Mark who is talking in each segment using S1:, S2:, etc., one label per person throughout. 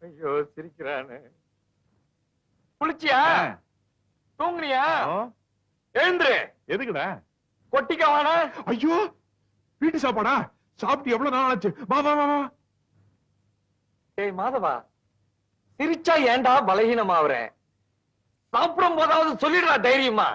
S1: ஐயோ சிரிக்கிறானு. குளிச்சியா? தூங்குனியா? எழுந்துரு.
S2: எதுக்குடா?
S1: கொட்டிக்கவான.
S2: ஐயோ வீட்டு சாப்பாடா? சாப்பிட்டு எவ்வளவு நாள் ஆச்சு? வா வா வா.
S1: ஏய் மாதவா, சிரிச்சா ஏண்டா பலகீனமாவற? சாப்பிடும் போதாவது சொல்லிடுறா தைரியமா.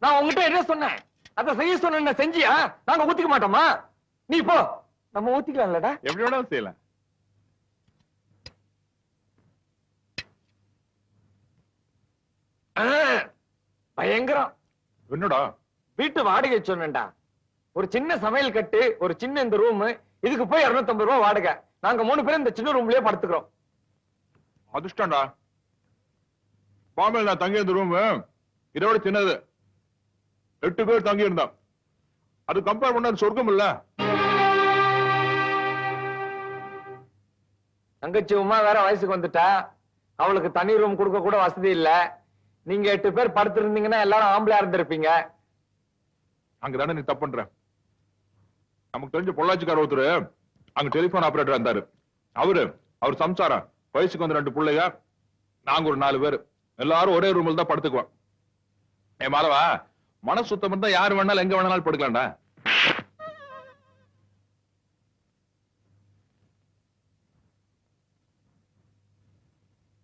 S1: நான் உங்ககிட்ட என்ன சொன்னேன்? அத செய்ய சொன்ன செஞ்சியா? நாங்க ஊத்திக்க மாட்டோமா? நீ போ, நம்ம ஊத்திக்கலாம்லடா.
S2: எப்படி வேணாலும் செய்யலாம்.
S1: பயங்கரம்.
S2: என்னடா?
S1: வீட்டு வாடகை சொன்னேன்டா. ஒரு சின்ன சமையல் கட்டு, ஒரு சின்ன இந்த ரூம், இதுக்கு போய் 250 ரூபாய் வாடகை. நாங்க 3 பேரும் இந்த சின்ன ரூம்லயே படுத்துக்கிறோம்.
S2: அதிர்ஷ்டம்டா. பாம்பேல நான் தங்கி இருந்த ரூம் இதோட சின்னது. 8 பேர் தங்கி இருந்தான். அது கம்பேர் பண்ண சொர்க்கம் இல்ல.
S1: தங்கச்சி உமா வேற வயசுக்கு வந்துட்டா. அவளுக்கு தனி ரூம் கொடுக்க கூட வசதி இல்ல. நீங்க 8 பேர் படுத்திருந்தீங்கன்னா எல்லாரும் ஆம்பளையா இருந்திருப்பீங்க.
S2: அங்கதானே நீ தப்பு பண்ற. நமக்கு தெரிஞ்ச பொள்ளாச்சிக்கார ஒருத்தர் அங்க டெலிபோன் ஆபரேட்டர் இருந்தாரு. அவர் சம்சாரம், வயசுக்கு வந்து 2 பிள்ளைங்க, நாங்க ஒரு 4 பேர், எல்லாரும் ஒரே ரூம்ல தான் படுத்துக்குவோம். ஏ மாலவா, மனசு சுத்தம் இருந்தா யாரு வேணாலும் எங்க வேணாலும் படுக்கலாம்டா.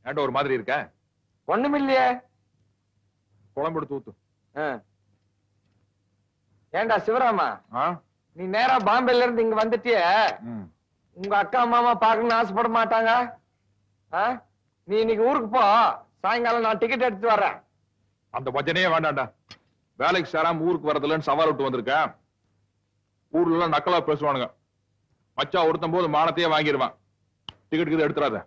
S2: ஏன்டா ஒரு மாதிரி இருக்க?
S1: ஒண்ணுமில்லையே.
S2: குழம்பு எடுத்து ஊத்து.
S1: ஏண்டா சிவராமா, நீ நேரா பாம்பேல இருந்து இங்க வந்துட்டிய, உங்க அக்கா மாமா பாக்கணும்னு ஆசைப்பட மாட்டாங்க? நீ இன்னைக்கு ஊருக்கு போ, சாயங்காலம் நான் டிக்கெட் எடுத்து வர்றேன்.
S2: அந்த பஜனையே வேண்டாம்டா. வேலைக்கு சேராம ஊருக்கு வரதுலன்னு சவால் விட்டு வந்திருக்கேன். ஊர்ல எல்லாம் நக்கலா பேசுவானுங்க. மச்சா ஒருத்தம் போது மானத்தையே வாங்கிடுவான். டிக்கெட் எடுத்துறாத.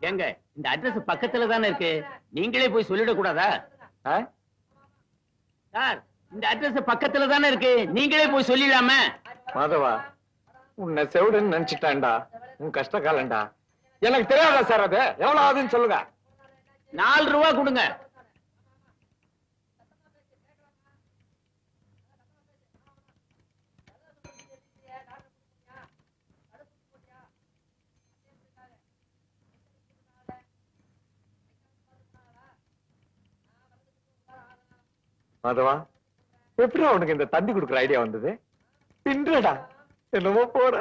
S3: ஏங்க, இந்த அட்ரஸ் பக்கத்துல தானே இருக்கு, நீங்களே போய் சொல்லிட கூடாதா? சார், இந்த அட்ரஸ் பக்கத்துல தானே இருக்கு, நீங்களே போய் சொல்லிடலாமே.
S1: மாதவா, உன்னை செவிடுன்னு நினைச்சிட்டான்டா. உன் கஷ்ட காலண்டா. எனக்கு தெரியாதா சார்? அது எவ்வளவு ஆகுதுன்னு சொல்லுங்க.
S3: 4 ரூபா கொடுங்க.
S1: மாதவா, எப்படி உனக்கு இந்த தந்தி கொடுக்குற ஐடியா வந்தது? பின்றடா, என்னமோ போற.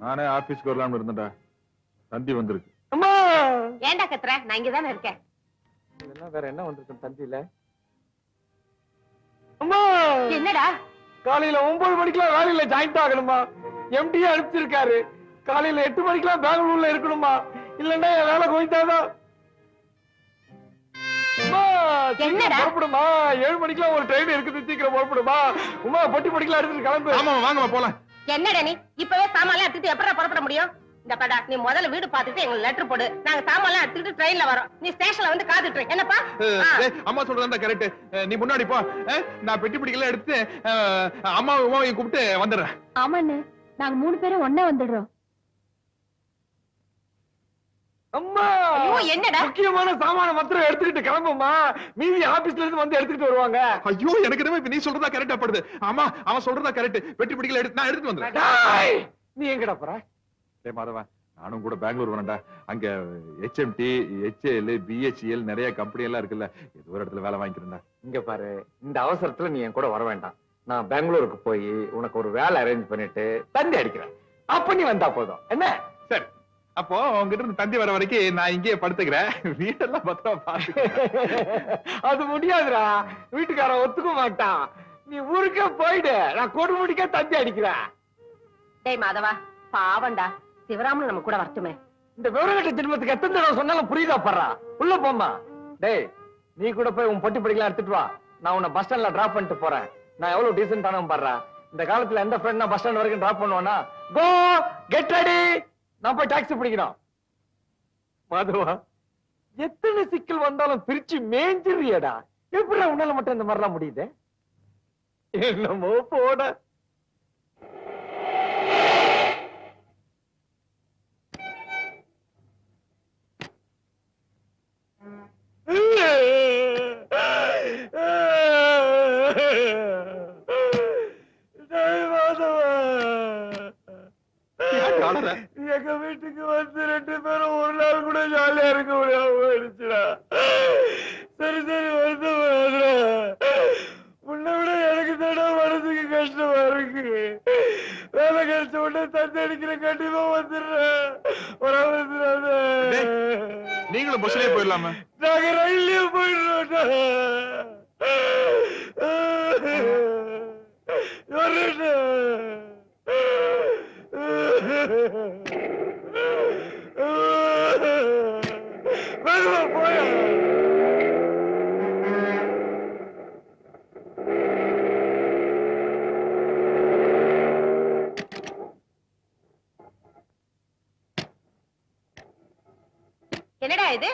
S2: நானே ஆபீஸ்க்கு வரலாம்னு இருந்தேன்டா. தந்தி வந்திருக்கு.
S1: அம்மா,
S4: ஏண்டா கத்துற? நான் இங்கதானே இருக்கேன்.
S1: இதெல்லாம் வேற என்ன வந்திருக்கு தந்தியில? அம்மா,
S4: என்னடா?
S1: காலையில 9 மணிக்கெல்லாம் வேலையில ஜாயிண்ட் ஆகணுமா? எம்டியே அனுப்பிச்சிருக்காரு. காலையில 8 மணிக்கெல்லாம் பெங்களூர்ல இருக்கணுமா? இல்லன்னா என் வேலை கோயிட்டாதான்.
S4: என்னடா?
S1: புறப்படுமா? 7 மணிக்கெல்லாம் ஒரு ட்ரெயின் இருக்குது, சீக்கிரம் புறப்படுமா? உமா, பொட்டி பொடிக்கலாம் எடுத்துட்டு கிளம்பு.
S2: ஆமா வாங்கம்மா போலாம்.
S4: என்னடா நீ இப்பவே சாமான் எடுத்துட்டு எப்படா புறப்பட முடியும்? இந்த படா, நீ முதல்ல வீடு பார்த்துட்டு எங்களுக்கு லெட்டர் போடு. நாங்க சாமான் எடுத்துட்டு ட்ரெயின்ல வரோம். நீ ஸ்டேஷன்ல வந்து காத்துட்டு இரு. என்னப்பா?
S2: அம்மா சொல்றதா கரெக்ட். நீ முன்னாடி போ. நான் பெட்டி பிடிக்கலாம் எடுத்து அம்மாவையும் கூப்பிட்டு வந்துடுறேன்.
S4: ஆமாண்ணே, நாங்க 3 பேரும் ஒண்ணா வந்துடுறோம்.
S1: அம்மா,
S4: என்னடா?
S1: முக்கியமான சாமான மாத்திரம் எடுத்துக்கிட்டு கிளம்புமா. மீதி ஆபீஸ்ல இருந்து வந்து எடுத்துக்கிட்டு வருவாங்க.
S2: ஐயோ, எனக்கு இப்ப நீ சொல்றதா கரெக்டா படுது. ஆமா, அவன் சொல்றதா கரெக்ட். பெட்டி பிடிக்கல எடுத்து நான் எடுத்துட்டு வந்துடுறேன்.
S1: நீ எங்கடா போற?
S2: மாதவா, நானும் கூட பெங்களூர் வரேன்டா. அங்க HMT, HAL, BHEL நிறைய கம்பெனி எல்லாம் இருக்குல்ல, ஏதோ ஒரு இடத்துல வேலை வாங்கிக்கிறேன்டா.
S1: இங்க பாரு, இந்த அவசரத்துல நீ என் கூட வர வேண்டாம். நான் பெங்களூருக்கு போய் உனக்கு ஒரு வேலை அரேஞ்ச் பண்ணிட்டு தந்தி அடிக்கிறேன். அப்ப நீ வந்தா போதும். என்ன?
S2: சரி, அப்போ உங்ககிட்ட இருந்து தந்தி வர வரைக்கும் நான் இங்கேயே படுத்துக்கிறேன். வீட்டெல்லாம் பத்திரமா பாத்து.
S1: அது முடியாதுடா, வீட்டுக்காரன் ஒத்துக்க மாட்டான். நீ ஊருக்கே போயிடு, நான் கொடுமுடிக்க தந்தி அடிக்கிறேன்.
S4: டேய் மாதவா, பாவண்டா, சிவராமன் நம்ம கூட வரட்டுமே.
S1: இந்த விவரங்கட்ட ஜென்மத்துக்கு எத்தனை தடவை சொன்னாலும் புரியுதா? படுறா, உள்ள போமா. டேய், நீ கூட போய் உன் பொட்டி படிக்கலாம் எடுத்துட்டு வா. நான் உன்னை பஸ் ஸ்டாண்ட்ல டிராப் பண்ணிட்டு போறேன். நான் எவ்வளவு டீசென்டானவன் பாடுறா. இந்த காலத்துல எந்த ஃப்ரெண்ட் நான் பஸ் ஸ்டாண்ட் வரைக்கும் டிராப் பண்ணுவானா? கோ கெட் ரெடி, நான் போய் டாக்ஸி பிடிக்கணும். மாதவா, எத்தனை சிக்கல் வந்தாலும் பிரிச்சு மேஞ்சிறியடா. எப்படி உன்னால மட்டும் இந்த மாதிரிலாம் முடியுது? என்னமோ போட. எங்க வீட்டுக்கு வந்து 2 பேரும் ஒரு நாள் கூட ஜாலியா இருக்க முடியாம போயிடுச்சுடா. சரி சரி வருத்தம். உன்னை விட எனக்கு தானே மனசுக்கு கஷ்டமா இருக்கு. வேலை கிடைச்ச உடனே தண்ணி அடிக்கிற கண்டிப்பா வந்துடுறேன்.
S2: நீங்களும் பஸ்லயே போயிடலாமா?
S1: நாங்க ரயில்லயே போயிடுறோம். போயா
S4: என்னடா இது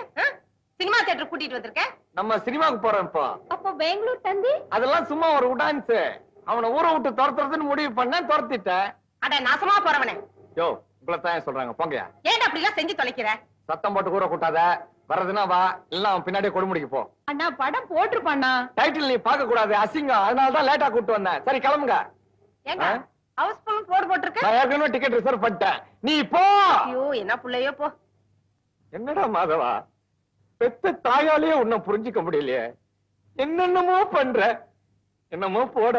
S4: சினிமா தியேட்டர் கூட்டிட்டு வந்திருக்க?
S1: நம்ம சினிமாவுக்கு போறோம் இப்போ.
S4: அப்போ பெங்களூர் தந்தி
S1: அதெல்லாம் சும்மா ஒரு உடான்ஸ். அவனை ஊரை விட்டு துரத்துறதுன்னு முடிவு பண்ண துரத்திட்டேன்.
S4: அட நாசமா போறவனே.
S1: யோ, உங்களைத்தான் சொல்றாங்க போங்கயா.
S4: ஏன்டா அப்படி எல்லாம் செஞ்சு தொலைக்கிற?
S1: சத்தம் போட்டு ஊரை கூட்டாத. வர்றதுன்னா வா, இல்ல அவன் பின்னாடியே கொடுமுடிக்கு போ.
S4: அண்ணா படம் போட்டுருப்பாண்ணா.
S1: டைட்டில் நீ பார்க்க கூடாது, அசிங்கம். அதனாலதான் லேட்டா கூட்டு வந்தேன். சரி கிளம்புங்க.
S4: ஏங்க ஹவுஸ் ஃபுல் போர்டு போட்டுருக்க?
S1: நான் ஏற்கனவே டிக்கெட் ரிசர்வ் பண்ணிட்டேன். நீ போ.
S4: ஐயோ என்ன புள்ளையோ போ.
S1: என்னடா மாதவா, பெத்த தாயாலேயே உன்னை புரிஞ்சுக்க முடியலையே. என்னென்னமோ பண்ற. என்னமோ போட.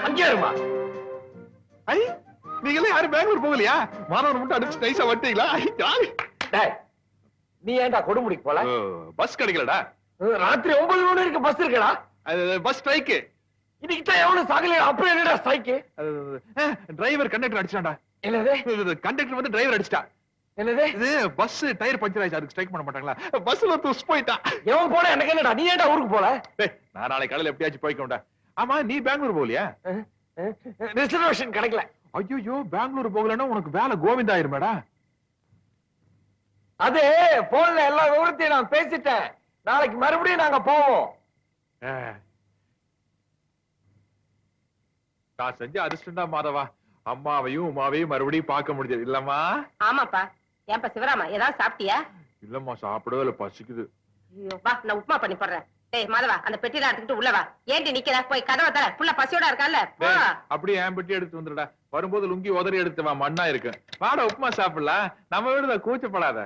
S1: அங்கேருமா.
S2: ஐ, நீங்களே யாரும் பெங்களூர் போகலையா? மாணவர் மட்டும் அடிச்சு நைஸா வட்டீங்களா?
S1: டேய், நீ ஏன்டா கொடுமுடிக்கு போல?
S2: பஸ் கிடைக்கலடா.
S1: ராத்திரி 9 மணி வரைக்கும் பஸ் இருக்கடா.
S2: Bus strike.
S1: இன்னைக்கு தான் எவனும் சாகல. அப்புறம் என்னடா ஸ்ட்ரைக்கு?
S2: Driver conductor அடிச்சான்டா.
S1: என்னது?
S2: கண்டக்டர் வந்து டிரைவர் அடிச்சிட்டா.
S1: என்னது?
S2: இது பஸ் டயர் பஞ்சர் ஆயிடுச்சு. அதுக்கு ஸ்ட்ரைக் பண்ண மாட்டாங்களா? பஸ்ல துஸ் போயிட்டா.
S1: எவன் போன எனக்கு என்னடா? நீ ஏன்டா ஊருக்கு போல?
S2: நான் நாளை காலையில எப்படியாச்சும் போய்க்கோண்டா. ஆமா, நீ பெங்களூர் போகலையா?
S1: ரிசர்வேஷன் கிடைக்கல.
S2: ஐயோ, பெங்களூர் போகலன்னா உனக்கு வேலை கோவிந்தா ஆயிருமேடா.
S1: அது போன்ல எல்லா விவரத்தையும் நான் பேசிட்டேன். நாளைக்கு மறுபடியும் நாங்க போவோம்.
S2: நான் செஞ்ச அதிர்ஷ்டம்டா மாதவா. அம்மாவையும் உமாவையும் மறுபடியும் பார்க்க முடிஞ்சது இல்லம்மா?
S4: ஆமாப்பா. ஏன்பா சிவராமா, ஏதாவது சாப்பிட்டியா?
S2: இல்லம்மா, சாப்பிடவே இல்ல, பசிக்குது.
S4: ஐயோ வா, நான் உப்புமா பண்ணி போடுறேன். டேய் மாதவா, அந்த பெட்டிலாம் எடுத்துக்கிட்டு உள்ள வா. ஏண்டி நிக்கிற? போய் கதவை தர. புள்ள பசியோட இருக்கான்ல.
S2: அப்படியே என் பெட்டி எடுத்து வந்துடா. வரும்போது லுங்கி உதறி எடுத்து வா, மண்ணா இருக்கு. வாடா உப்புமா சாப்பிடலாம். நம்ம வீடுதான், கூச்சப்படாத.